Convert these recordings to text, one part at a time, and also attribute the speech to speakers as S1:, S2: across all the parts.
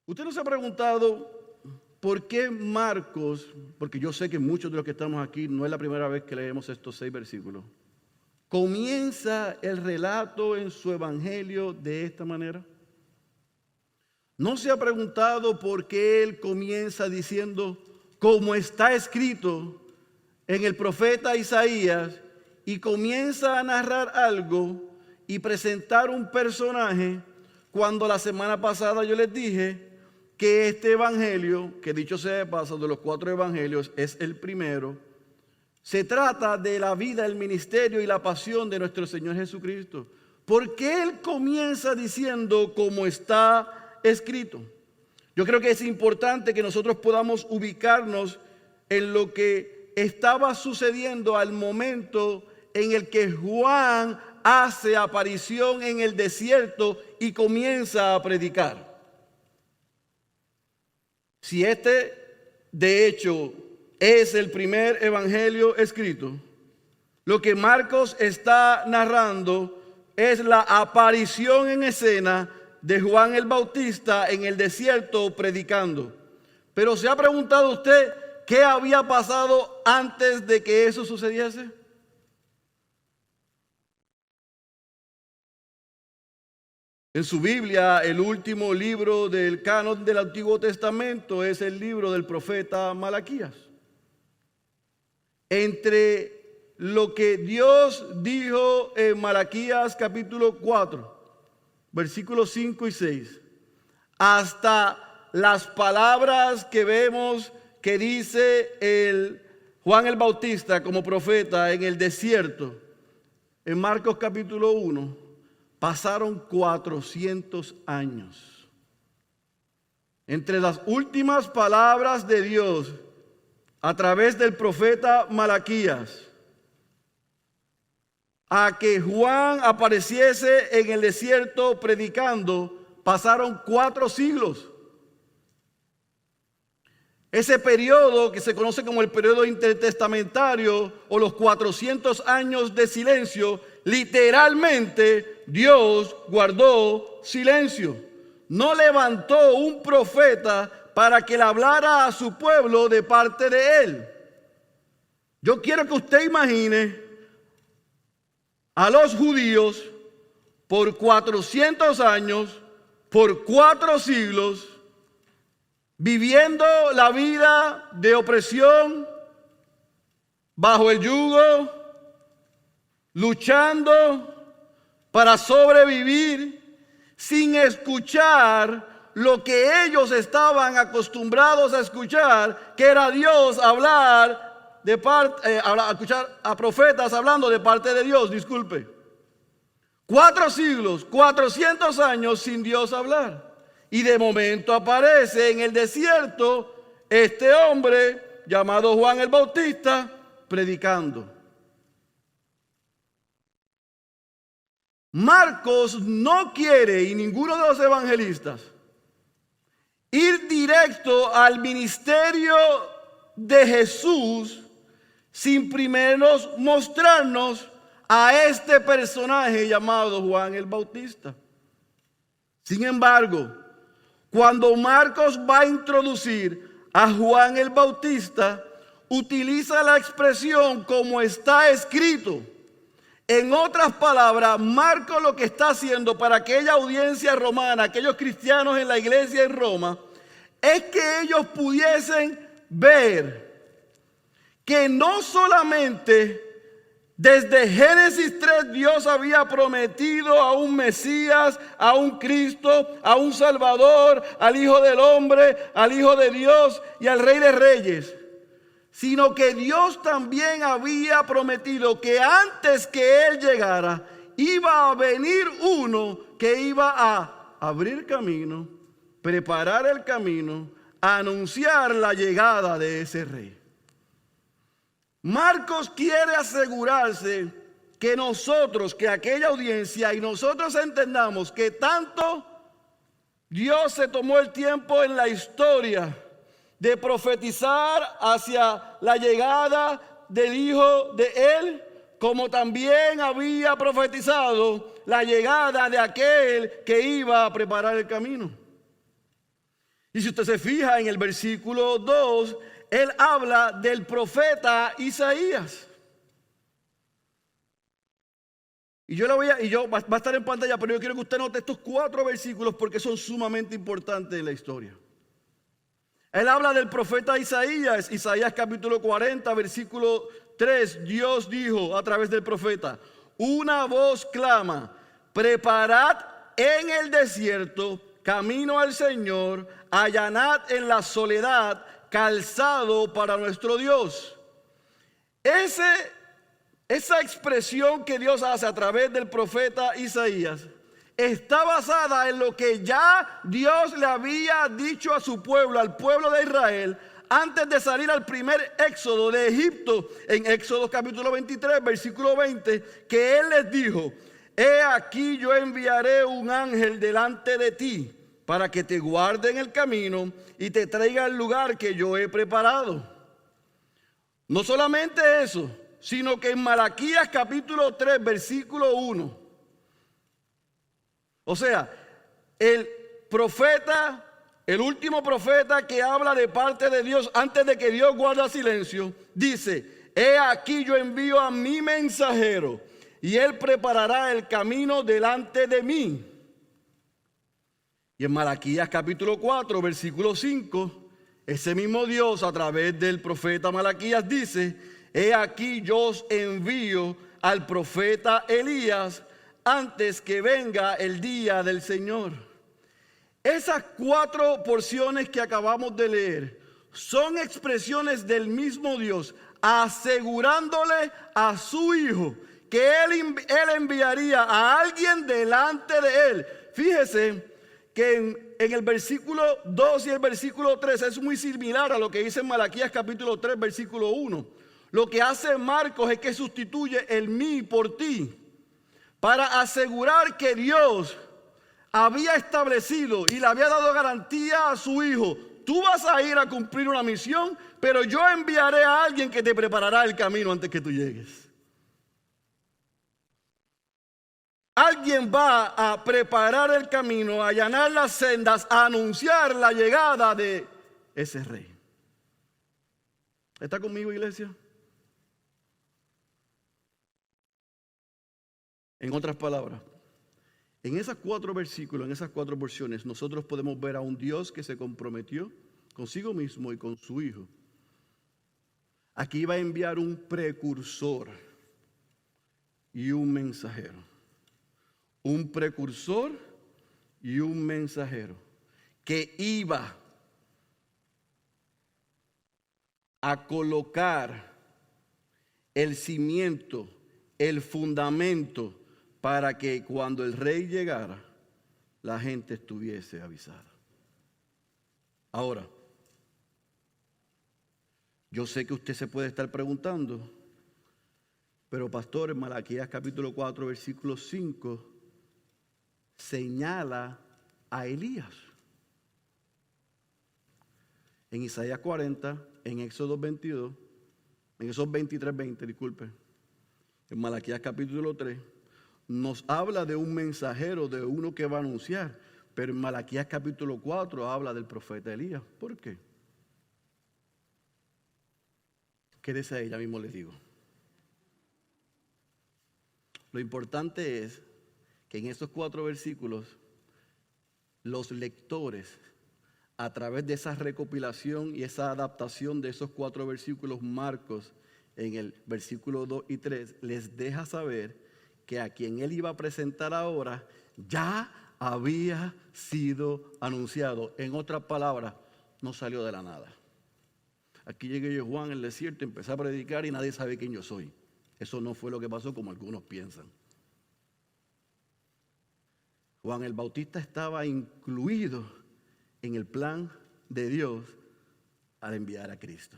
S1: ¿Usted no se ha preguntado por qué Marcos, porque yo sé que muchos de los que estamos aquí no es la primera vez que leemos estos 6 versículos, comienza el relato en su evangelio de esta manera? ¿No se ha preguntado por qué él comienza diciendo, como está escrito en el profeta Isaías, y comienza a narrar algo y presentar un personaje, cuando la semana pasada yo les dije que este evangelio, que dicho sea de paso, de los 4 evangelios, es el primero, se trata de la vida, el ministerio y la pasión de nuestro Señor Jesucristo? ¿Por qué él comienza diciendo como está escrito? Yo creo que es importante que nosotros podamos ubicarnos en lo que estaba sucediendo al momento en el que Juan hace aparición en el desierto y comienza a predicar. Si este, de hecho, es el primer evangelio escrito, lo que Marcos está narrando es la aparición en escena de Juan el Bautista en el desierto predicando. Pero ¿se ha preguntado usted qué había pasado antes de que eso sucediese? En su Biblia, el último libro del canon del Antiguo Testamento es el libro del profeta Malaquías. Entre lo que Dios dijo en Malaquías capítulo 4, versículos 5 y 6, hasta las palabras que vemos que dice Juan el Bautista como profeta en el desierto, en Marcos capítulo 1, pasaron 400 años. Entre las últimas palabras de Dios a través del profeta Malaquías a que Juan apareciese en el desierto predicando, pasaron 4 siglos. Ese periodo que se conoce como el periodo intertestamentario o los 400 años de silencio, literalmente Dios guardó silencio. No levantó un profeta para que le hablara a su pueblo de parte de él. Yo quiero que usted imagine a los judíos por 400 años, por 4 siglos, viviendo la vida de opresión, bajo el yugo, luchando para sobrevivir, sin escuchar lo que ellos estaban acostumbrados a escuchar, que era Dios hablar escuchar a profetas hablando de parte de Dios, disculpe. 4 siglos, 400 años sin Dios hablar. Y de momento aparece en el desierto este hombre llamado Juan el Bautista predicando. Marcos no quiere, y ninguno de los evangelistas, ir directo al ministerio de Jesús sin primero mostrarnos a este personaje llamado Juan el Bautista. Sin embargo, cuando Marcos va a introducir a Juan el Bautista, utiliza la expresión como está escrito. En otras palabras, Marcos lo que está haciendo para aquella audiencia romana, aquellos cristianos en la iglesia en Roma, es que ellos pudiesen ver que no solamente desde Génesis 3 Dios había prometido a un Mesías, a un Cristo, a un Salvador, al Hijo del Hombre, al Hijo de Dios y al Rey de Reyes, sino que Dios también había prometido que antes que Él llegara, iba a venir uno que iba a abrir camino, preparar el camino, anunciar la llegada de ese Rey. Marcos quiere asegurarse que nosotros, que aquella audiencia y nosotros entendamos que tanto Dios se tomó el tiempo en la historia de profetizar hacia la llegada del Hijo de Él, como también había profetizado la llegada de aquel que iba a preparar el camino. Y si usted se fija en el versículo 2, él habla del profeta Isaías. Va a estar en pantalla, pero yo quiero que usted note estos 4 versículos porque son sumamente importantes en la historia. Él habla del profeta Isaías, Isaías capítulo 40, versículo 3. Dios dijo a través del profeta: una voz clama, preparad en el desierto camino al Señor, allanad en la soledad calzado para nuestro Dios. Esa expresión que Dios hace a través del profeta Isaías está basada en lo que ya Dios le había dicho a su pueblo, al pueblo de Israel, antes de salir al primer éxodo de Egipto, en Éxodo capítulo 23, versículo 20, que Él les dijo: he aquí yo enviaré un ángel delante de ti para que te guarde en el camino y te traiga al lugar que yo he preparado. No solamente eso, sino que en Malaquías capítulo 3, versículo 1, o sea, el profeta, el último profeta que habla de parte de Dios antes de que Dios guarda silencio, dice: he aquí yo envío a mi mensajero y él preparará el camino delante de mí. Y en Malaquías capítulo 4, versículo 5, ese mismo Dios a través del profeta Malaquías dice: he aquí yo os envío al profeta Elías antes que venga el día del Señor. Esas 4 porciones que acabamos de leer son expresiones del mismo Dios asegurándole a su Hijo que Él enviaría a alguien delante de Él. Fíjese que en el versículo 2 y el versículo 3 es muy similar a lo que dice en Malaquías capítulo 3, versículo 1. Lo que hace Marcos es que sustituye el mí por ti, para asegurar que Dios había establecido y le había dado garantía a su Hijo: tú vas a ir a cumplir una misión, pero yo enviaré a alguien que te preparará el camino antes que tú llegues. Alguien va a preparar el camino, a allanar las sendas, a anunciar la llegada de ese rey. ¿Está conmigo, iglesia? En otras palabras, en esos 4 versículos, en esas 4 porciones, nosotros podemos ver a un Dios que se comprometió consigo mismo y con su Hijo. Aquí va a enviar un precursor y un mensajero. Un precursor y un mensajero que iba a colocar el cimiento, el fundamento, para que cuando el rey llegara, la gente estuviese avisada. Ahora, yo sé que usted se puede estar preguntando: pero pastor, en Malaquías capítulo 4, versículo 5, señala a Elías. En Isaías 40, en Éxodo 22, en esos 23, 20, disculpe, en Malaquías capítulo 3, nos habla de un mensajero, de uno que va a anunciar. Pero en Malaquías capítulo 4 habla del profeta Elías. ¿Por qué? Quédese ahí, ya mismo les digo. Lo importante es que en esos 4 versículos, los lectores, a través de esa recopilación y esa adaptación de esos 4 versículos, Marcos, en el versículo 2 y 3, les deja saber que a quien él iba a presentar ahora ya había sido anunciado. En otras palabras, no salió de la nada. Aquí llegué yo, Juan, en el desierto, empecé a predicar y nadie sabe quién yo soy. Eso no fue lo que pasó como algunos piensan. Juan el Bautista estaba incluido en el plan de Dios al enviar a Cristo.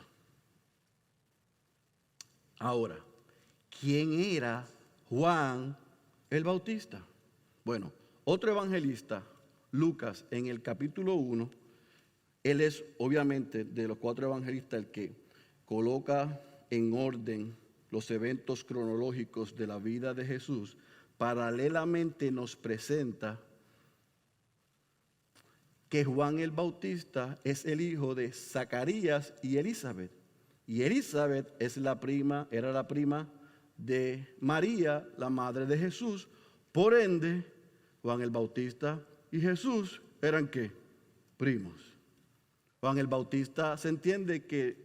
S1: Ahora, ¿quién era Juan el Bautista? Bueno, otro evangelista, Lucas, en el capítulo 1, él es obviamente de los 4 evangelistas el que coloca en orden los eventos cronológicos de la vida de Jesús. Paralelamente nos presenta que Juan el Bautista es el hijo de Zacarías y Elizabeth. Y Elizabeth era la prima de María, la madre de Jesús. Por ende, Juan el Bautista y Jesús eran ¿qué? Primos. Juan el Bautista se entiende que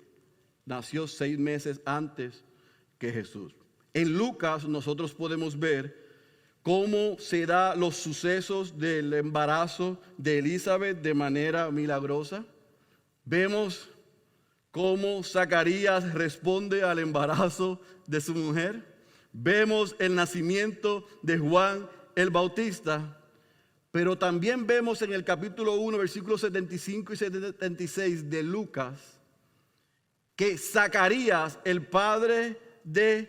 S1: nació 6 meses antes que Jesús. En Lucas nosotros podemos ver cómo se dan los sucesos del embarazo de Elizabeth de manera milagrosa. Vemos cómo Zacarías responde al embarazo de su mujer. Vemos el nacimiento de Juan el Bautista. Pero también vemos en el capítulo 1, versículos 75 y 76 de Lucas, que Zacarías, el padre de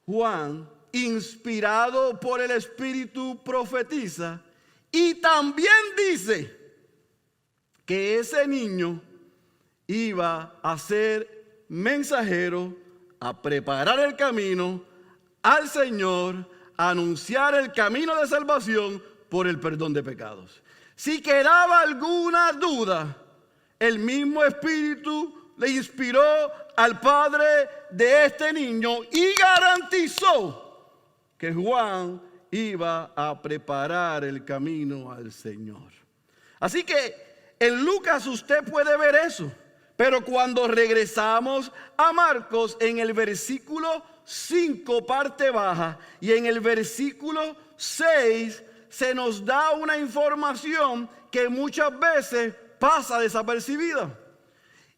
S1: Juan, inspirado por el Espíritu, profetiza y también dice que ese niño iba a ser mensajero, a preparar el camino al Señor, a anunciar el camino de salvación por el perdón de pecados. Si quedaba alguna duda, el mismo Espíritu le inspiró al padre de este niño y garantizó que Juan iba a preparar el camino al Señor. Así que en Lucas usted puede ver eso. Pero cuando regresamos a Marcos, en el versículo 5, parte baja, y en el versículo 6, se nos da una información que muchas veces pasa desapercibida.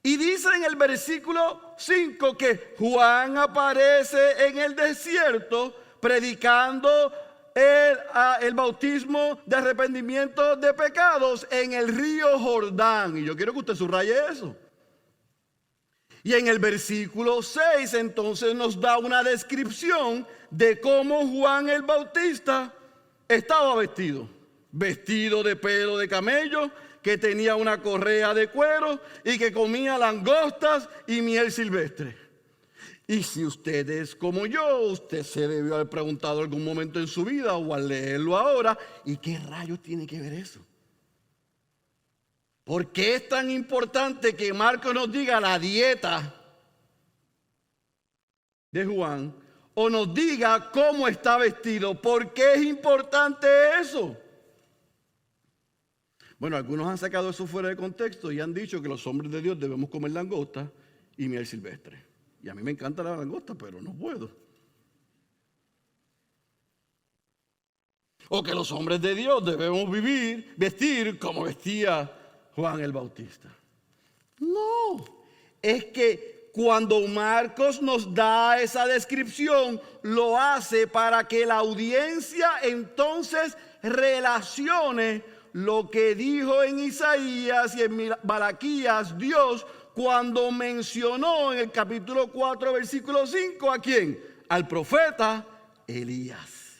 S1: Y dice en el versículo 5 que Juan aparece en el desierto predicando el bautismo de arrepentimiento de pecados en el río Jordán. Y yo quiero que usted subraye eso. Y en el versículo 6 entonces nos da una descripción de cómo Juan el Bautista estaba vestido de pelo de camello, que tenía una correa de cuero y que comía langostas y miel silvestre. Y si usted es como yo, usted se debió haber preguntado algún momento en su vida o al leerlo ahora, ¿y qué rayos tiene que ver eso? ¿Por qué es tan importante que Marcos nos diga la dieta de Juan o nos diga cómo está vestido? ¿Por qué es importante eso? Bueno, algunos han sacado eso fuera de contexto y han dicho que los hombres de Dios debemos comer langosta y miel silvestre. Y a mí me encanta la langosta, pero no puedo. O que los hombres de Dios debemos vestir como vestía Juan el Bautista. No, es que cuando Marcos nos da esa descripción, lo hace para que la audiencia entonces relacione lo que dijo en Isaías y en Malaquías Dios cuando mencionó en el capítulo 4, versículo 5, ¿a quién? Al profeta Elías.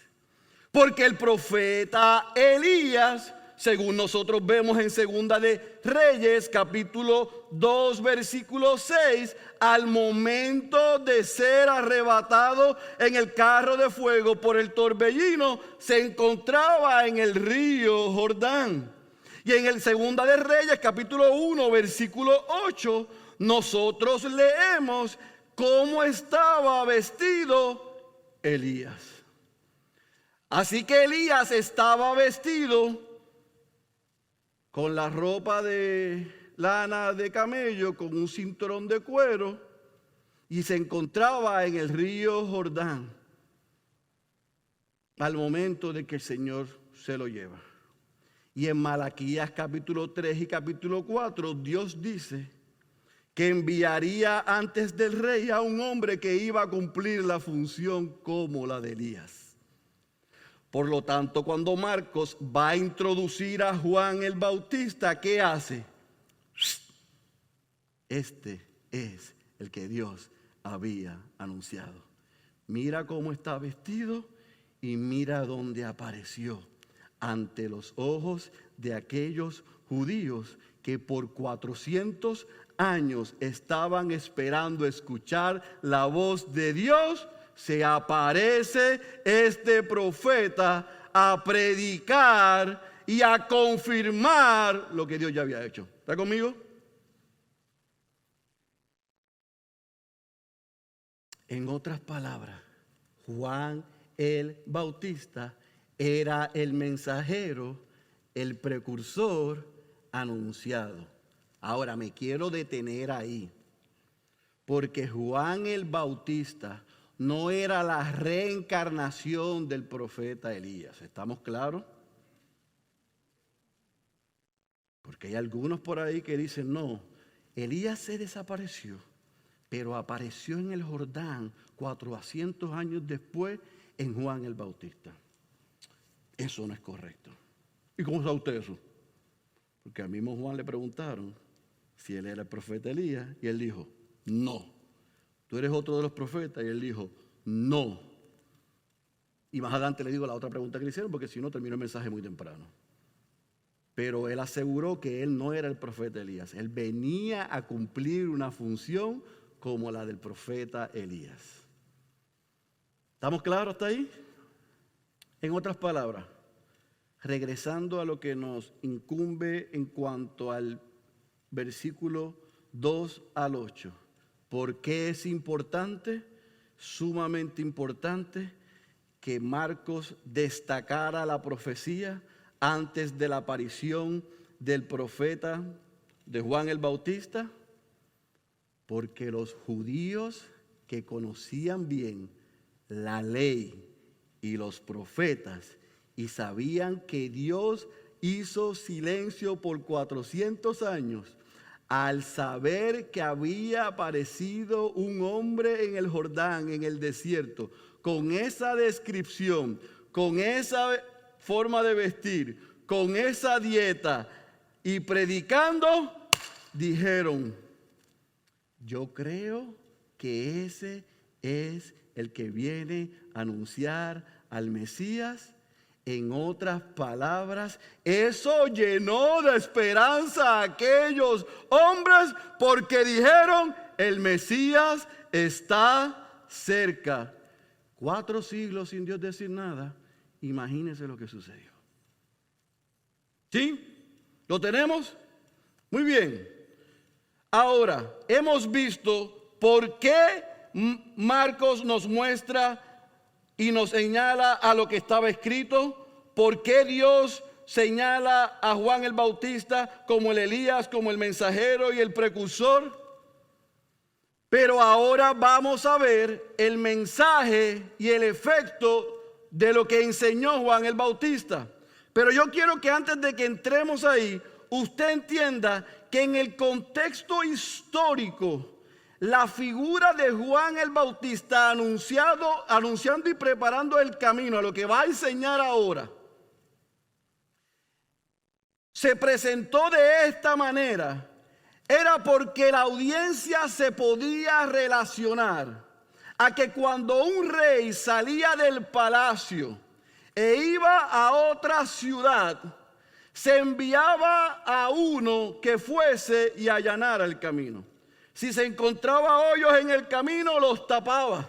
S1: Porque el profeta Elías, según nosotros vemos en Segunda de Reyes, capítulo 2, versículo 6, al momento de ser arrebatado en el carro de fuego por el torbellino, se encontraba en el río Jordán. Y en el Segunda de Reyes, capítulo 1, versículo 8, nosotros leemos cómo estaba vestido Elías. Así que Elías estaba vestido con la ropa de lana de camello, con un cinturón de cuero, y se encontraba en el río Jordán al momento de que el Señor se lo lleva. Y en Malaquías capítulo 3 y capítulo 4, Dios dice que enviaría antes del rey a un hombre que iba a cumplir la función como la de Elías. Por lo tanto, cuando Marcos va a introducir a Juan el Bautista, ¿qué hace? Este es el que Dios había anunciado. Mira cómo está vestido y mira dónde apareció ante los ojos de aquellos judíos que por 400 años estaban esperando escuchar la voz de Dios. Se aparece este profeta a predicar y a confirmar lo que Dios ya había hecho. ¿Está conmigo? En otras palabras, Juan el Bautista era el mensajero, el precursor anunciado. Ahora me quiero detener ahí, porque Juan el Bautista no era la reencarnación del profeta Elías. ¿Estamos claros? Porque hay algunos por ahí que dicen, no, Elías se desapareció, pero apareció en el Jordán 400 años después en Juan el Bautista. Eso no es correcto. ¿Y cómo sabe usted eso? Porque al mismo Juan le preguntaron si él era el profeta Elías y él dijo, no. ¿Tú eres otro de los profetas? Y él dijo, no. Y más adelante le digo la otra pregunta que le hicieron, porque si no termino el mensaje muy temprano. Pero él aseguró que él no era el profeta Elías. Él venía a cumplir una función como la del profeta Elías. ¿Estamos claros hasta ahí? En otras palabras, regresando a lo que nos incumbe en cuanto al versículo 2 al 8. ¿Por qué es importante? Sumamente importante que Marcos destacara la profecía antes de la aparición del profeta de Juan el Bautista, porque los judíos que conocían bien la ley y los profetas y sabían que Dios hizo silencio por 400 años, al saber que había aparecido un hombre en el Jordán, en el desierto, con esa descripción, con esa forma de vestir, con esa dieta y predicando, dijeron, yo creo que ese es el que viene a anunciar al Mesías. En otras palabras, eso llenó de esperanza a aquellos hombres porque dijeron, el Mesías está cerca. 4 siglos sin Dios decir nada. Imagínense lo que sucedió. ¿Sí? ¿Lo tenemos? Muy bien. Ahora, hemos visto por qué Marcos nos muestra y nos señala a lo que estaba escrito, por qué Dios señala a Juan el Bautista como el Elías, como el mensajero y el precursor. Pero ahora vamos a ver el mensaje y el efecto de lo que enseñó Juan el Bautista. Pero yo quiero que antes de que entremos ahí, usted entienda que en el contexto histórico, la figura de Juan el Bautista anunciando y preparando el camino a lo que va a enseñar ahora, se presentó de esta manera, era porque la audiencia se podía relacionar a que cuando un rey salía del palacio e iba a otra ciudad, se enviaba a uno que fuese y allanara el camino. Si se encontraba hoyos en el camino, los tapaba.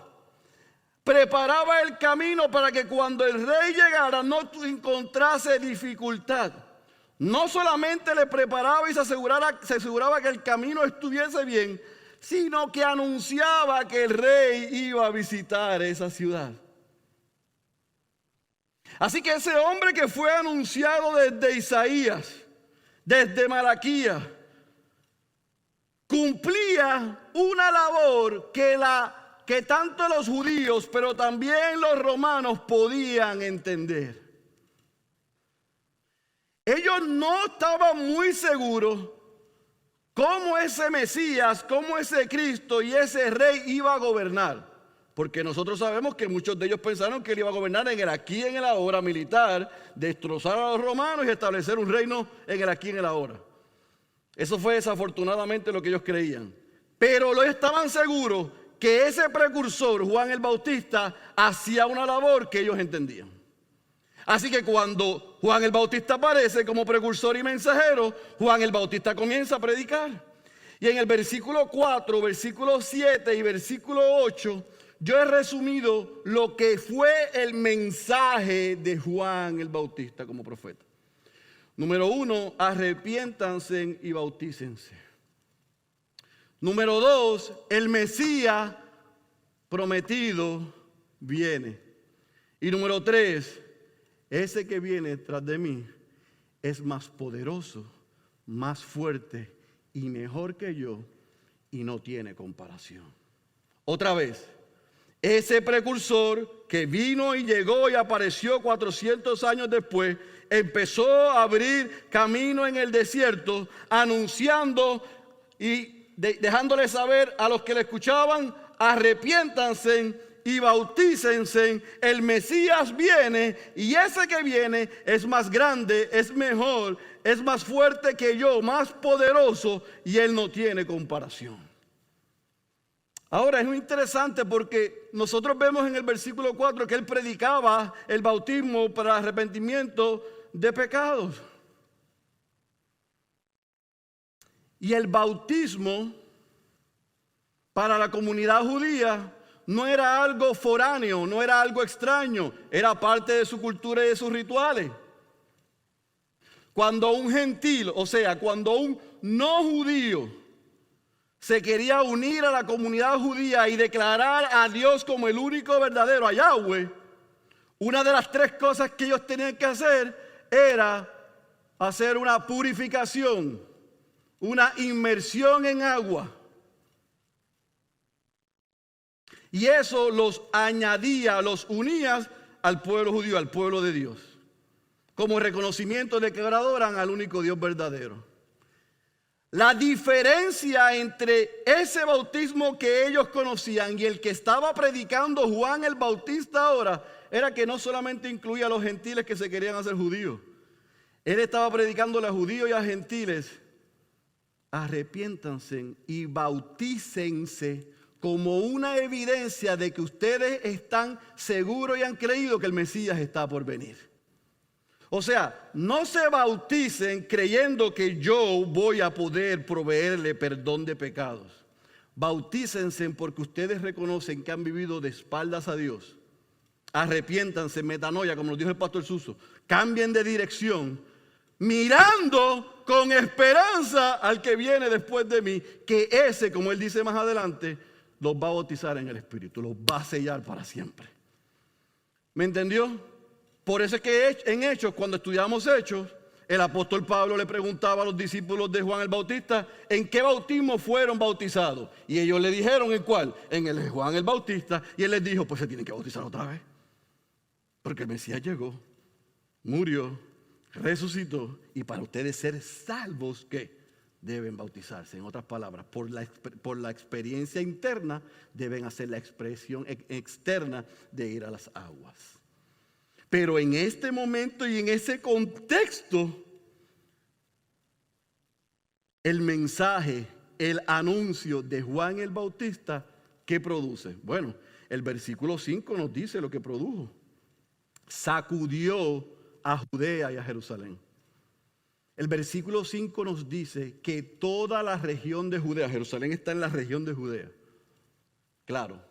S1: Preparaba el camino para que cuando el rey llegara no encontrase dificultad. No solamente le preparaba y se aseguraba que el camino estuviese bien, sino que anunciaba que el rey iba a visitar esa ciudad. Así que ese hombre que fue anunciado desde Isaías, desde Malaquías, cumplía una labor que tanto los judíos, pero también los romanos podían entender. Ellos no estaban muy seguros cómo ese Mesías, cómo ese Cristo y ese rey iba a gobernar. Porque nosotros sabemos que muchos de ellos pensaron que él iba a gobernar en el aquí y en el ahora militar, destrozar a los romanos y establecer un reino en el aquí y en el ahora. Eso fue desafortunadamente lo que ellos creían. Pero ellos estaban seguros que ese precursor, Juan el Bautista, hacía una labor que ellos entendían. Así que cuando Juan el Bautista aparece como precursor y mensajero, Juan el Bautista comienza a predicar. Y en el versículo 4, versículo 7 y versículo 8, yo he resumido lo que fue el mensaje de Juan el Bautista como profeta. Número 1, arrepiéntanse y bautícense. Número 2, el Mesías prometido viene. Y número 3, ese que viene tras de mí es más poderoso, más fuerte y mejor que yo y no tiene comparación. Otra vez, ese precursor que vino y llegó y apareció 400 años después, empezó a abrir camino en el desierto, anunciando y dejándole saber a los que le escuchaban: arrepiéntanse y bautícense, el Mesías viene, y ese que viene es más grande, es mejor, es más fuerte que yo, más poderoso, y él no tiene comparación. Ahora es muy interesante porque nosotros vemos en el versículo 4 que él predicaba el bautismo para arrepentimiento de pecados. Y el bautismo para la comunidad judía no era algo foráneo, no era algo extraño, era parte de su cultura y de sus rituales. Cuando un gentil, o sea, cuando un no judío se quería unir a la comunidad judía y declarar a Dios como el único verdadero, a Yahweh, una de las 3 cosas que ellos tenían que hacer era hacer una purificación, una inmersión en agua. Y eso los añadía, los unía al pueblo judío, al pueblo de Dios, como reconocimiento de que adoran al único Dios verdadero. La diferencia entre ese bautismo que ellos conocían y el que estaba predicando Juan el Bautista ahora era que no solamente incluía a los gentiles que se querían hacer judíos. Él estaba predicándole a judíos y a gentiles: arrepiéntanse y bautícense como una evidencia de que ustedes están seguros y han creído que el Mesías está por venir. O sea, no se bauticen creyendo que yo voy a poder proveerle perdón de pecados. Bautícense porque ustedes reconocen que han vivido de espaldas a Dios. Arrepiéntanse, metanoia, como nos dijo el pastor Suso. Cambien de dirección, mirando con esperanza al que viene después de mí, que ese, como él dice más adelante, los va a bautizar en el Espíritu, los va a sellar para siempre. ¿Me entendió? Por eso es que en Hechos, cuando estudiamos Hechos, el apóstol Pablo le preguntaba a los discípulos de Juan el Bautista: ¿en qué bautismo fueron bautizados? Y ellos le dijeron: ¿en cuál? En el de Juan el Bautista. Y él les dijo: pues se tienen que bautizar otra vez, porque el Mesías llegó, murió, resucitó, y para ustedes ser salvos, ¿qué? Deben bautizarse. En otras palabras, por la experiencia interna, deben hacer la expresión externa de ir a las aguas. Pero en este momento y en ese contexto, el mensaje, el anuncio de Juan el Bautista, ¿qué produce? Bueno, el versículo 5 nos dice lo que produjo. Sacudió a Judea y a Jerusalén. El versículo 5 nos dice que toda la región de Judea, Jerusalén está en la región de Judea. Claro,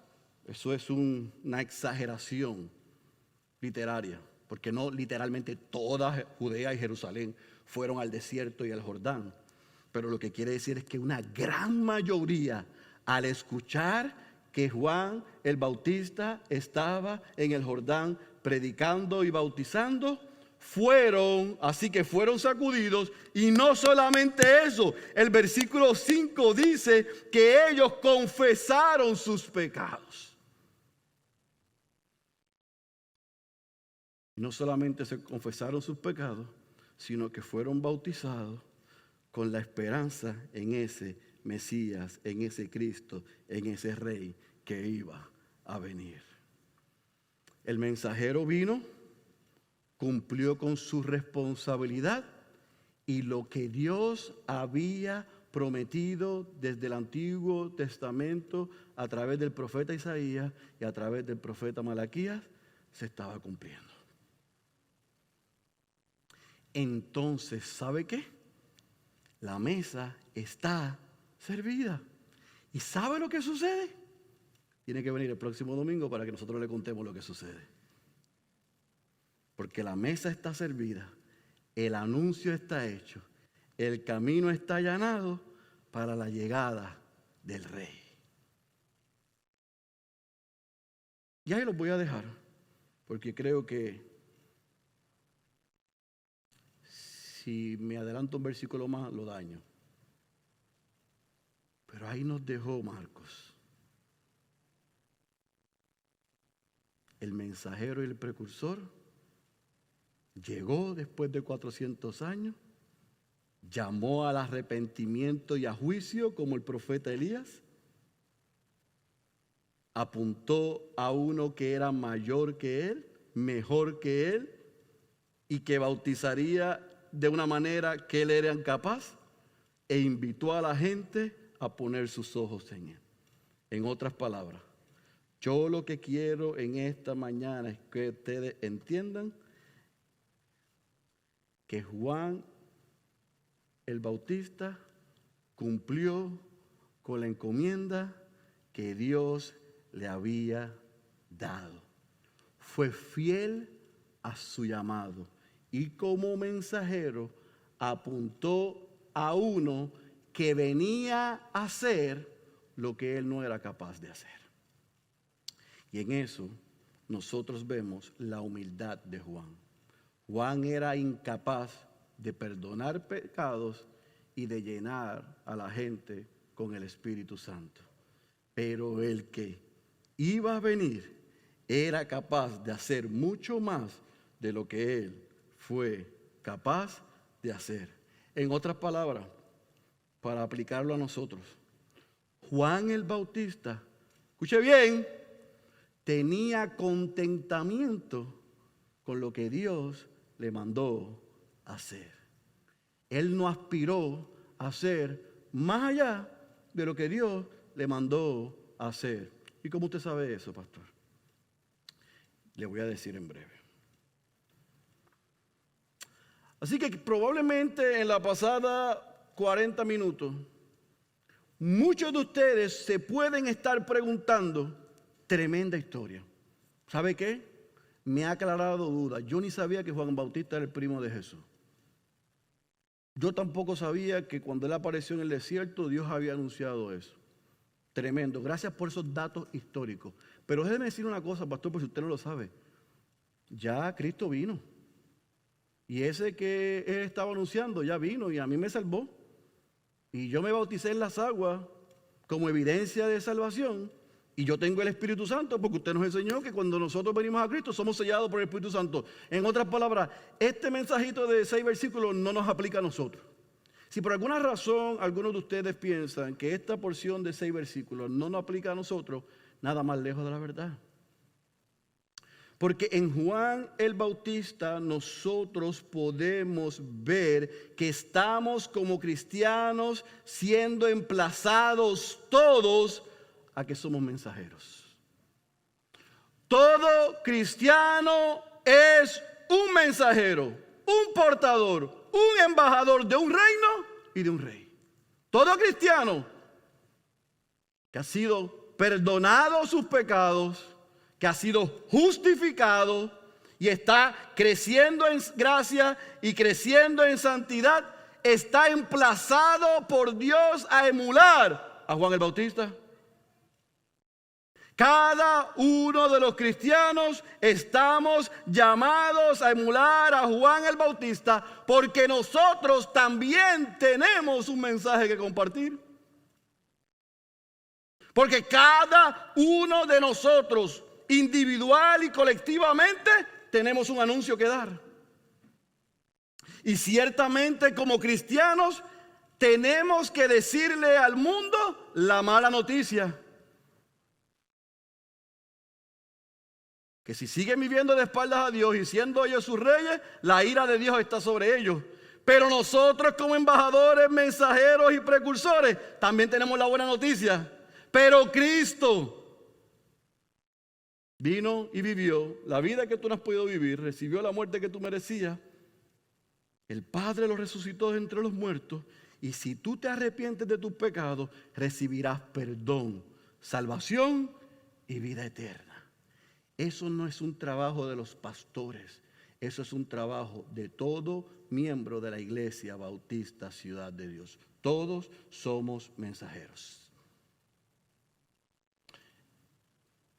S1: eso es una exageración literaria, porque no literalmente toda Judea y Jerusalén fueron al desierto y al Jordán. Pero lo que quiere decir es que una gran mayoría, al escuchar que Juan el Bautista estaba en el Jordán predicando y bautizando, fueron sacudidos. Y no solamente eso, el versículo 5 dice que ellos confesaron sus pecados. No solamente se confesaron sus pecados, sino que fueron bautizados con la esperanza en ese Mesías, en ese Cristo, en ese Rey que iba a venir. El mensajero vino, cumplió con su responsabilidad, y lo que Dios había prometido desde el Antiguo Testamento a través del profeta Isaías y a través del profeta Malaquías se estaba cumpliendo. Entonces, ¿sabe qué? La mesa está servida. ¿Y sabe lo que sucede? Tiene que venir el próximo domingo para que nosotros le contemos lo que sucede. Porque la mesa está servida, el anuncio está hecho, el camino está allanado para la llegada del Rey. Y ahí los voy a dejar, porque creo que si me adelanto un versículo más, lo daño. Pero ahí nos dejó Marcos, el mensajero y el precursor. Llegó después de 400 años, llamó al arrepentimiento y a juicio como el profeta Elías, apuntó a uno que era mayor que él, mejor que él, y que bautizaría de una manera que él era incapaz, e invitó a la gente a poner sus ojos en él. En otras palabras, yo lo que quiero en esta mañana es que ustedes entiendan que Juan el Bautista cumplió con la encomienda que Dios le había dado. Fue fiel a su llamado y como mensajero apuntó a uno que venía a hacer lo que él no era capaz de hacer. Y en eso nosotros vemos la humildad de Juan. Juan era incapaz de perdonar pecados y de llenar a la gente con el Espíritu Santo. Pero el que iba a venir era capaz de hacer mucho más de lo que él fue capaz de hacer. En otras palabras, para aplicarlo a nosotros, Juan el Bautista, escuche bien, tenía contentamiento con lo que Dios le mandó a hacer. Él no aspiró a hacer más allá de lo que Dios le mandó a hacer. ¿Y cómo usted sabe eso, pastor? Le voy a decir en breve. Así que probablemente en la pasada 40 minutos, muchos de ustedes se pueden estar preguntando, tremenda historia. ¿Sabe qué? Me ha aclarado dudas. Yo ni sabía que Juan Bautista era el primo de Jesús. Yo tampoco sabía que cuando él apareció en el desierto, Dios había anunciado eso. Tremendo. Gracias por esos datos históricos. Pero déjeme decir una cosa, pastor, por si usted no lo sabe. Ya Cristo vino. Y ese que él estaba anunciando ya vino y a mí me salvó. Y yo me bauticé en las aguas como evidencia de salvación. Y yo tengo el Espíritu Santo porque usted nos enseñó que cuando nosotros venimos a Cristo somos sellados por el Espíritu Santo. En otras palabras, este mensajito de 6 versículos no nos aplica a nosotros. Si por alguna razón algunos de ustedes piensan que esta porción de 6 versículos no nos aplica a nosotros, nada más lejos de la verdad. Porque en Juan el Bautista nosotros podemos ver que estamos como cristianos siendo emplazados todos a que somos mensajeros. Todo cristiano es un mensajero, un portador, un embajador de un reino y de un rey. Todo cristiano que ha sido perdonado sus pecados, que ha sido justificado y está creciendo en gracia y creciendo en santidad, está emplazado por Dios a emular a Juan el Bautista. Cada uno de los cristianos estamos llamados a emular a Juan el Bautista porque nosotros también tenemos un mensaje que compartir. Porque cada uno de nosotros, individual y colectivamente, tenemos un anuncio que dar. Y ciertamente como cristianos tenemos que decirle al mundo la mala noticia. Que si siguen viviendo de espaldas a Dios y siendo ellos sus reyes, la ira de Dios está sobre ellos. Pero nosotros como embajadores, mensajeros y precursores también tenemos la buena noticia. Pero Cristo vino y vivió la vida que tú no has podido vivir, recibió la muerte que tú merecías. El Padre lo resucitó de entre los muertos y si tú te arrepientes de tus pecados, recibirás perdón, salvación y vida eterna. Eso no es un trabajo de los pastores. Eso es un trabajo de todo miembro de la Iglesia Bautista Ciudad de Dios. Todos somos mensajeros.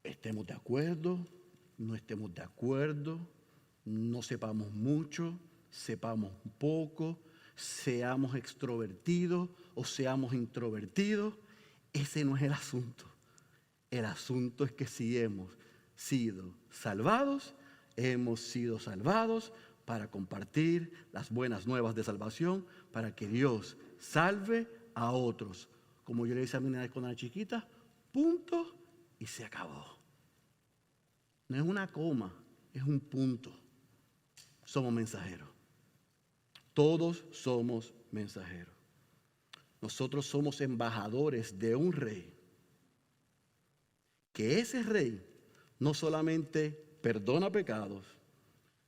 S1: Estemos de acuerdo, no estemos de acuerdo, no sepamos mucho, sepamos poco, seamos extrovertidos o seamos introvertidos. Ese no es el asunto. El asunto es que si hemos sido salvados, hemos sido salvados para compartir las buenas nuevas de salvación, para que Dios salve a otros. Como yo le decía a mi niña cuando era chiquita, punto y se acabó. No es una coma, es un punto. Somos mensajeros. Todos somos mensajeros. Nosotros somos embajadores de un rey. Que ese rey no solamente perdona pecados,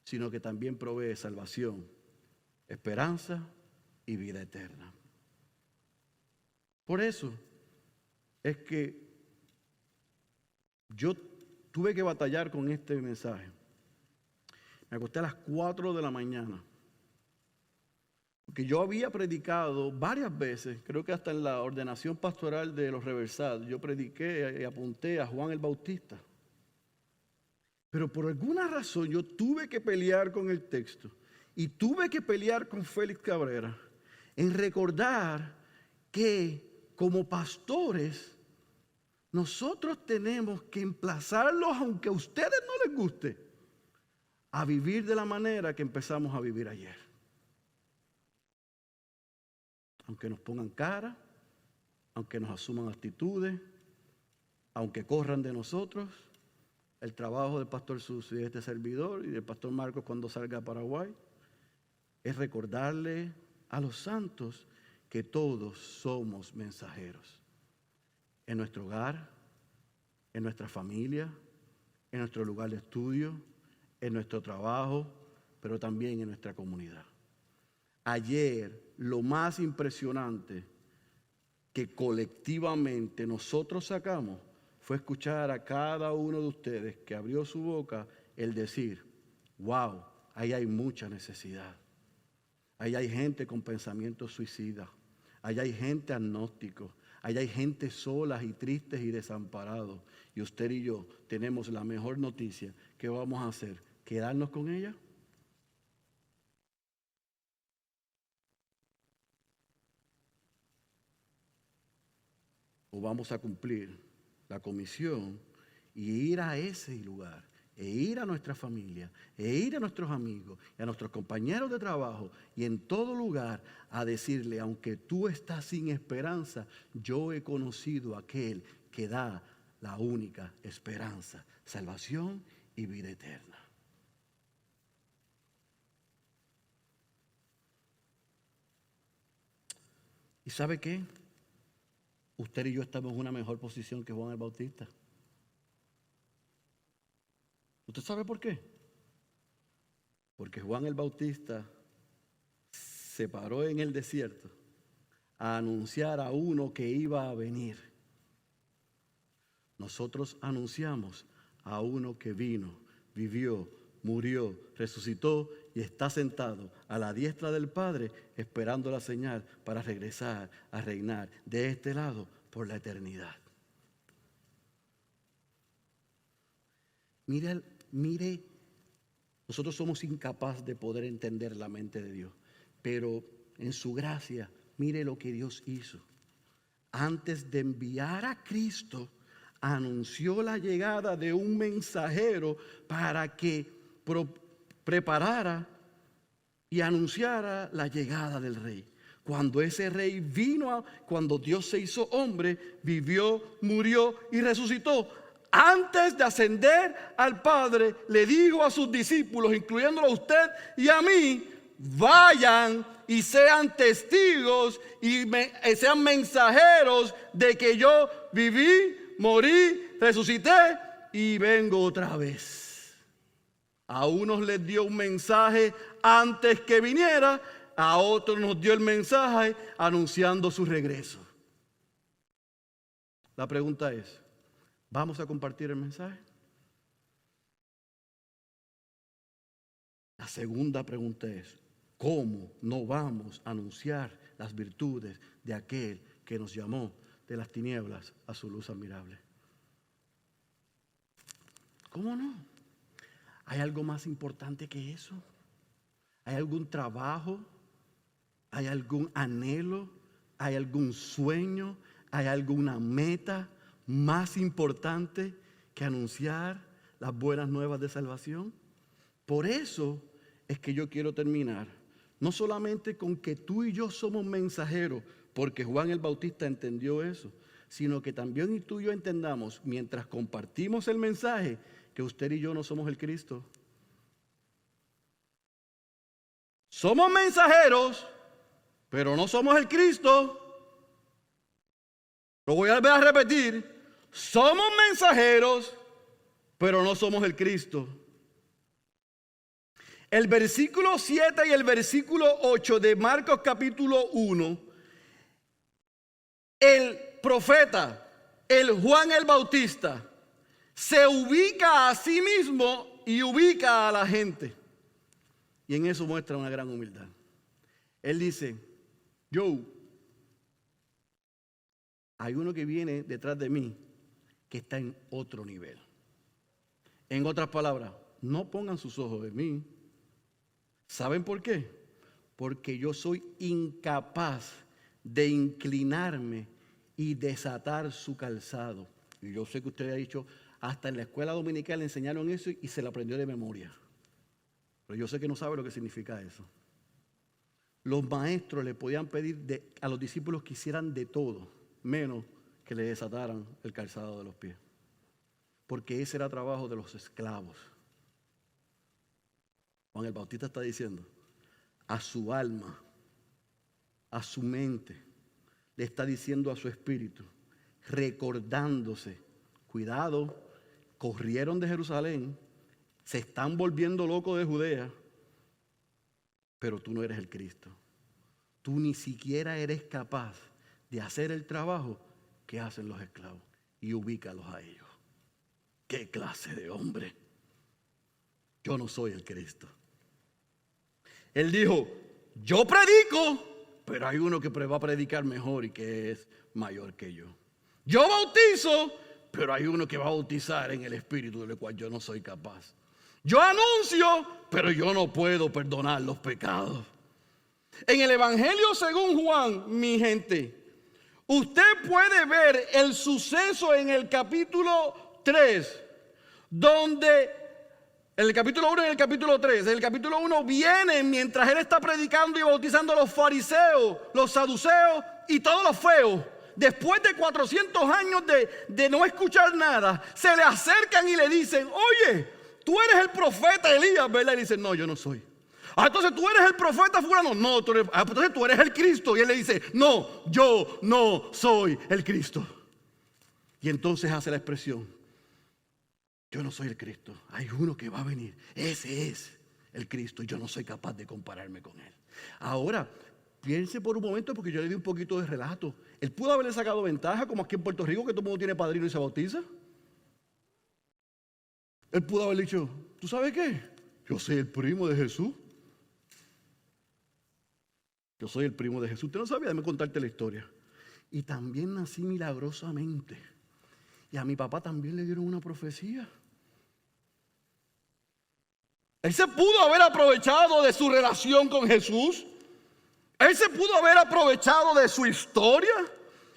S1: sino que también provee salvación, esperanza y vida eterna. Por eso es que yo tuve que batallar con este mensaje. Me acosté a las 4 de la mañana. Porque yo había predicado varias veces, creo que hasta en la ordenación pastoral de los reversados, yo prediqué y apunté a Juan el Bautista. Pero por alguna razón yo tuve que pelear con el texto y tuve que pelear con Félix Cabrera en recordar que como pastores nosotros tenemos que emplazarlos, aunque a ustedes no les guste, a vivir de la manera que empezamos a vivir ayer. Aunque nos pongan cara, aunque nos asuman actitudes, aunque corran de nosotros, el trabajo del pastor Suso y de este servidor y del pastor Marcos cuando salga a Paraguay es recordarle a los santos que todos somos mensajeros. En nuestro hogar, en nuestra familia, en nuestro lugar de estudio, en nuestro trabajo, pero también en nuestra comunidad. Ayer, lo más impresionante que colectivamente nosotros sacamos fue escuchar a cada uno de ustedes que abrió su boca el decir, wow, ahí hay mucha necesidad. Ahí hay gente con pensamientos suicidas. Ahí hay gente agnóstico. Ahí hay gente solas y tristes y desamparados. Y usted y yo tenemos la mejor noticia. ¿Qué vamos a hacer? ¿Quedarnos con ella? ¿O vamos a cumplir la comisión y ir a ese lugar, e ir a nuestra familia, e ir a nuestros amigos, y a nuestros compañeros de trabajo, y en todo lugar a decirle, aunque tú estás sin esperanza, yo he conocido a aquel que da la única esperanza, salvación y vida eterna? ¿Y sabe qué? Usted y yo estamos en una mejor posición que Juan el Bautista. ¿Usted sabe por qué? Porque Juan el Bautista se paró en el desierto a anunciar a uno que iba a venir. Nosotros anunciamos a uno que vino, vivió, murió, resucitó y está sentado a la diestra del Padre esperando la señal para regresar a reinar de este lado por la eternidad. Mire, nosotros somos incapaces de poder entender la mente de Dios, pero en su gracia, mire lo que Dios hizo. Antes de enviar a Cristo, anunció la llegada de un mensajero para que preparara y anunciara la llegada del rey. Cuando ese rey vino, cuando Dios se hizo hombre, vivió, murió y resucitó. Antes de ascender al Padre, le dijo a sus discípulos, incluyéndolo a usted y a mí, vayan y sean testigos y sean mensajeros de que yo viví, morí, resucité y vengo otra vez. A unos les dio un mensaje antes que viniera, a otros nos dio el mensaje anunciando su regreso. La pregunta es, ¿vamos a compartir el mensaje? La segunda pregunta es, ¿cómo no vamos a anunciar las virtudes de aquel que nos llamó de las tinieblas a su luz admirable? ¿Cómo no? ¿Hay algo más importante que eso? ¿Hay algún trabajo? ¿Hay algún anhelo? ¿Hay algún sueño? ¿Hay alguna meta más importante que anunciar las buenas nuevas de salvación? Por eso es que yo quiero terminar, no solamente con que tú y yo somos mensajeros, porque Juan el Bautista entendió eso, sino que también tú y yo entendamos, mientras compartimos el mensaje, que usted y yo no somos el Cristo. Somos mensajeros, pero no somos el Cristo. Lo voy a volver a repetir. Somos mensajeros, pero no somos el Cristo. El versículo 7 y el versículo 8 de Marcos capítulo 1, el profeta, el Juan el Bautista, se ubica a sí mismo y ubica a la gente. Y en eso muestra una gran humildad. Él dice, hay uno que viene detrás de mí que está en otro nivel. En otras palabras, no pongan sus ojos en mí. ¿Saben por qué? Porque yo soy incapaz de inclinarme y desatar su calzado. Y yo sé que usted ha dicho, hasta en la escuela dominical le enseñaron eso y se lo aprendió de memoria. Pero yo sé que no sabe lo que significa eso. Los maestros le podían pedir a los discípulos que hicieran de todo, menos que le desataran el calzado de los pies. Porque ese era trabajo de los esclavos. Juan el Bautista está diciendo, a su alma, a su mente, le está diciendo a su espíritu, recordándose, cuidado, corrieron de Jerusalén, se están volviendo locos de Judea, pero tú no eres el Cristo. Tú ni siquiera eres capaz de hacer el trabajo que hacen los esclavos y ubícalos a ellos. ¿Qué clase de hombre? Yo no soy el Cristo. Él dijo, yo predico, pero hay uno que va a predicar mejor y que es mayor que yo. Yo bautizo, pero hay uno que va a bautizar en el Espíritu del cual yo no soy capaz. Yo anuncio, pero yo no puedo perdonar los pecados. En el Evangelio según Juan, mi gente, usted puede ver el suceso en el capítulo 3, donde en el capítulo 1 y en el capítulo 3, en el capítulo 1 vienen mientras él está predicando y bautizando a los fariseos, los saduceos y todos los feos. Después de 400 años de no escuchar nada, se le acercan y le dicen, oye, tú eres el profeta Elías, ¿verdad? Y dice, no, yo no soy. Entonces tú eres el profeta fulano. No, entonces tú eres el Cristo. Y él le dice, no, yo no soy el Cristo. Y entonces hace la expresión, yo no soy el Cristo. Hay uno que va a venir. Ese es el Cristo. Y yo no soy capaz de compararme con él. Ahora, piense por un momento, porque yo le di un poquito de relato. Él pudo haberle sacado ventaja, como aquí en Puerto Rico, que todo el mundo tiene padrino y se bautiza. Él pudo haber dicho, ¿tú sabes qué? Yo soy el primo de Jesús. Yo soy el primo de Jesús. Usted no sabía, déjame contarte la historia. Y también nací milagrosamente. Y a mi papá también le dieron una profecía. Él se pudo haber aprovechado de su relación con Jesús. Él se pudo haber aprovechado de su historia.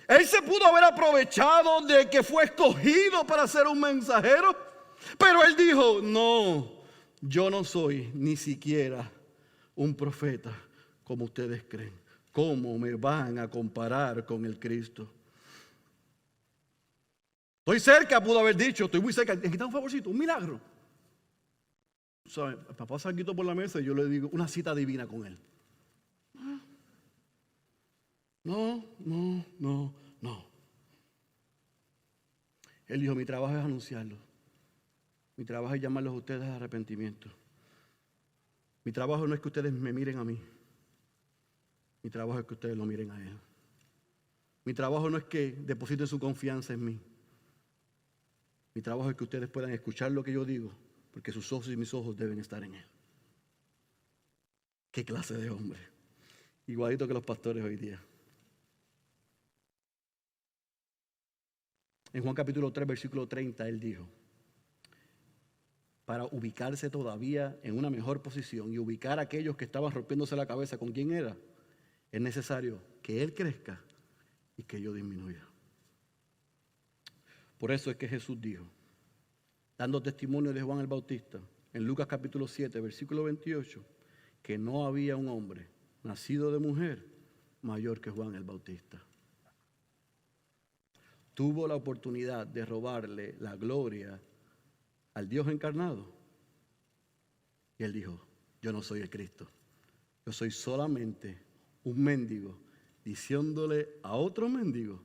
S1: Él se pudo haber aprovechado de que fue escogido para ser un mensajero. Pero él dijo, no, yo no soy ni siquiera un profeta como ustedes creen. ¿Cómo me van a comparar con el Cristo? Estoy cerca, pudo haber dicho, estoy muy cerca. Necesita un favorcito, un milagro. ¿Sabe? El papá se quitó por la mesa y yo le digo, una cita divina con él. No. Él dijo, mi trabajo es anunciarlo. Mi trabajo es llamarlos a ustedes a arrepentimiento. Mi trabajo no es que ustedes me miren a mí. Mi trabajo es que ustedes lo miren a él. Mi trabajo no es que depositen su confianza en mí. Mi trabajo es que ustedes puedan escuchar lo que yo digo, porque sus ojos y mis ojos deben estar en él. ¿Qué clase de hombre? Igualito que los pastores hoy día. En Juan capítulo 3, versículo 30, él dijo, para ubicarse todavía en una mejor posición y ubicar a aquellos que estaban rompiéndose la cabeza con quién era, es necesario que él crezca y que yo disminuya. Por eso es que Jesús dijo, dando testimonio de Juan el Bautista, en Lucas capítulo 7, versículo 28, que no había un hombre nacido de mujer mayor que Juan el Bautista. Tuvo la oportunidad de robarle la gloria al Dios encarnado. Y él dijo, yo no soy el Cristo. Yo soy solamente un mendigo diciéndole a otro mendigo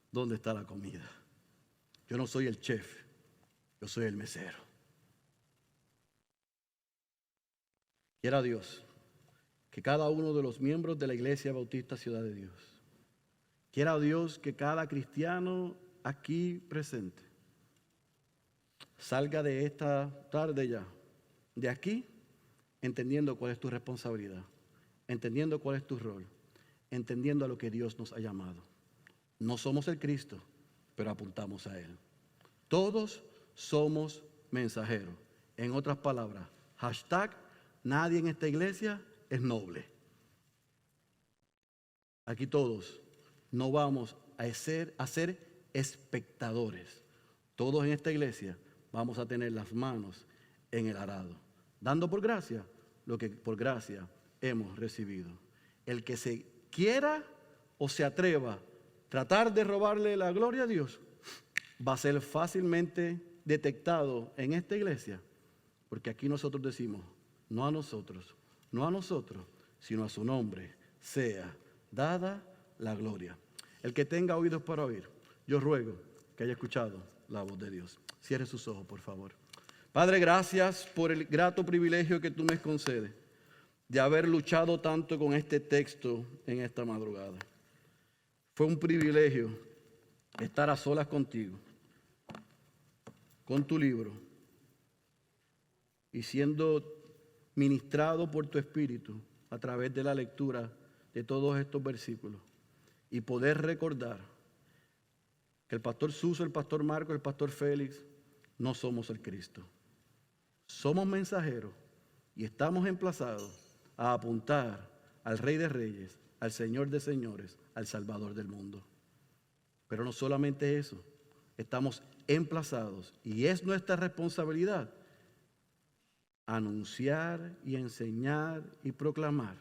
S1: dónde está la comida. Yo no soy el chef, yo soy el mesero. Quiera Dios que cada uno de los miembros de la Iglesia Bautista Ciudad de Dios, quiera Dios que cada cristiano aquí presente salga de esta tarde ya, de aquí, entendiendo cuál es tu responsabilidad, entendiendo cuál es tu rol, entendiendo a lo que Dios nos ha llamado. No somos el Cristo, pero apuntamos a Él. Todos somos mensajeros. En otras palabras, hashtag, nadie en esta iglesia es noble. Aquí todos no vamos a ser espectadores. Todos en esta iglesia vamos a tener las manos en el arado, dando por gracia lo que por gracia hemos recibido. El que se quiera o se atreva a tratar de robarle la gloria a Dios va a ser fácilmente detectado en esta iglesia, porque aquí nosotros decimos, no a nosotros, sino a su nombre sea dada la gloria. El que tenga oídos para oír, yo ruego que haya escuchado la voz de Dios. Cierre sus ojos, por favor. Padre, gracias por el grato privilegio que tú me concedes de haber luchado tanto con este texto en esta madrugada. Fue un privilegio estar a solas contigo, con tu libro, y siendo ministrado por tu Espíritu a través de la lectura de todos estos versículos, y poder recordar que el pastor Suso, el pastor Marco, el pastor Félix, no somos el Cristo. Somos mensajeros y estamos emplazados a apuntar al Rey de Reyes, al Señor de Señores, al Salvador del mundo. Pero no solamente eso, estamos emplazados y es nuestra responsabilidad anunciar y enseñar y proclamar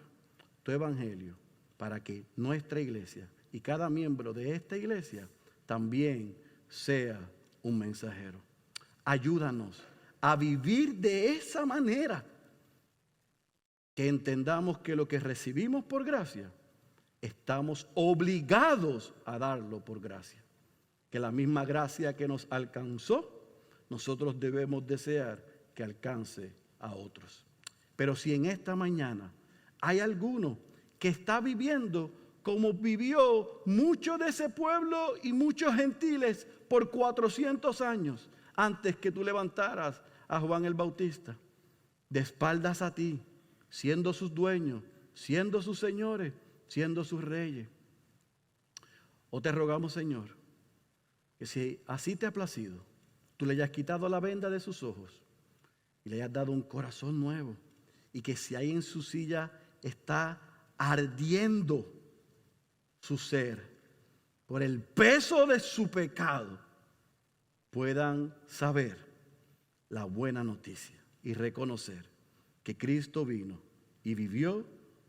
S1: tu evangelio para que nuestra iglesia y cada miembro de esta iglesia también sea un mensajero. Ayúdanos a vivir de esa manera, que entendamos que lo que recibimos por gracia, estamos obligados a darlo por gracia. Que la misma gracia que nos alcanzó, nosotros debemos desear que alcance a otros. Pero si en esta mañana hay alguno que está viviendo como vivió mucho de ese pueblo y muchos gentiles por 400 años antes que tú levantaras a Juan el Bautista, de espaldas a ti, siendo sus dueños, siendo sus señores, siendo sus reyes. O te rogamos, Señor, que si así te ha placido, tú le hayas quitado la venda de sus ojos y le hayas dado un corazón nuevo, y que si ahí en su silla está ardiendo su ser por el peso de su pecado, puedan saber la buena noticia y reconocer que Cristo vino y vivió,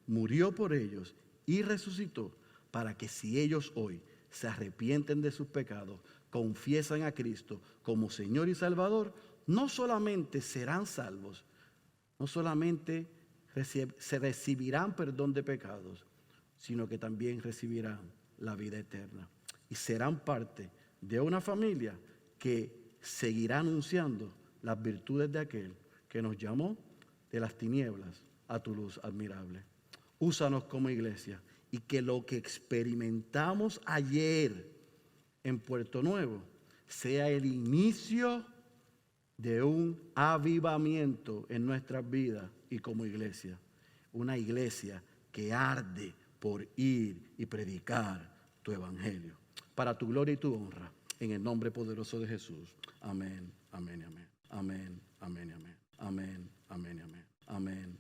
S1: murió por ellos y resucitó, para que si ellos hoy se arrepienten de sus pecados, confiesan a Cristo como Señor y Salvador, no solamente serán salvos, no solamente se recibirán perdón de pecados, sino que también recibirán la vida eterna y serán parte de una familia que seguirá anunciando las virtudes de aquel que nos llamó de las tinieblas a tu luz admirable. Úsanos como iglesia, y que lo que experimentamos ayer en Puerto Nuevo sea el inicio de un avivamiento en nuestras vidas y como iglesia. una iglesia que arde por ir y predicar tu evangelio. Para tu gloria y tu honra, en el nombre poderoso de Jesús. Amén, amén, amén. Amén, amén, amén. Amén, amén, amén. Amén.